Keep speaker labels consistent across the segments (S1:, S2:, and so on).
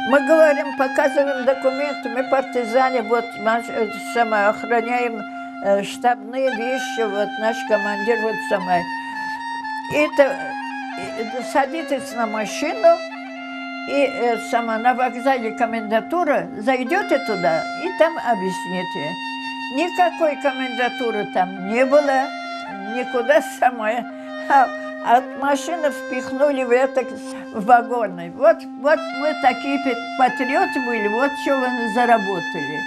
S1: Мы говорим, показываем документы, мы партизане, вот самое, охраняем штабные вещи, вот наш командир, вот самое. Садитесь на машину, и на вокзале комендатура, зайдете туда, и там объясните. Никакой комендатуры там не было, никуда самое. От машины впихнули в вагоны. Вот мы такие патриоты были, вот что мы заработали.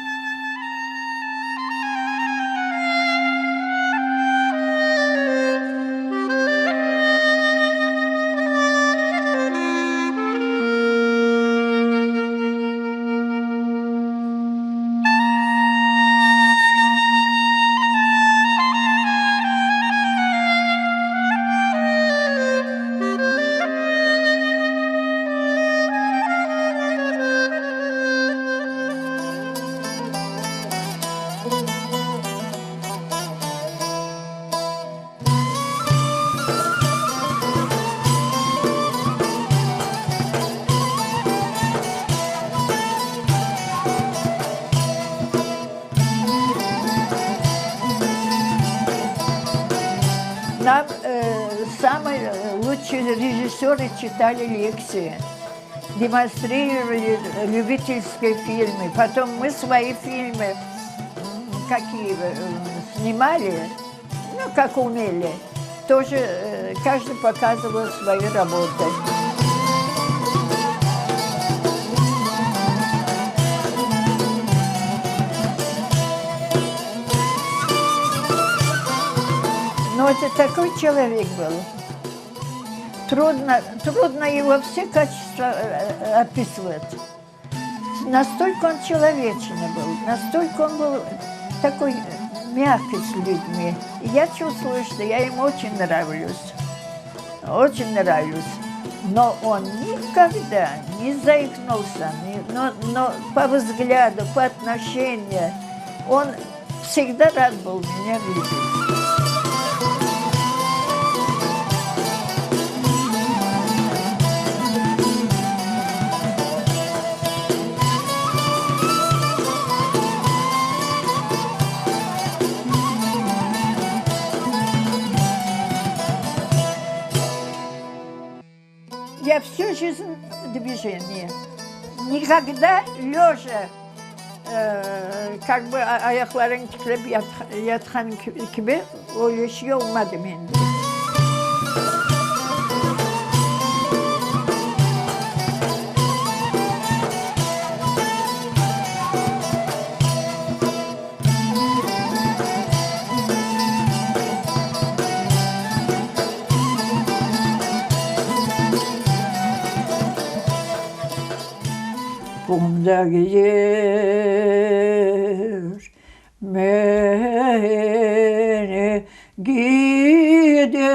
S1: Нам самые лучшие режиссеры читали лекции, демонстрировали любительские фильмы. Потом мы свои фильмы какие снимали, ну, как умели. Тоже каждый показывал свои работы. Но это такой человек был. Трудно его все качества описывать. Настолько он человечный был, настолько он был такой мягкий с людьми. И я чувствую, что я ему очень нравлюсь. Очень нравлюсь. Но он никогда не заикнулся, но по взгляду, по отношению. Он всегда рад был меня видеть. Я всю жизнь в движении. Никогда лежа, как бы ayakların titrep yatan gibi öyle şey olmadı bende. Kumda gider beni giderim.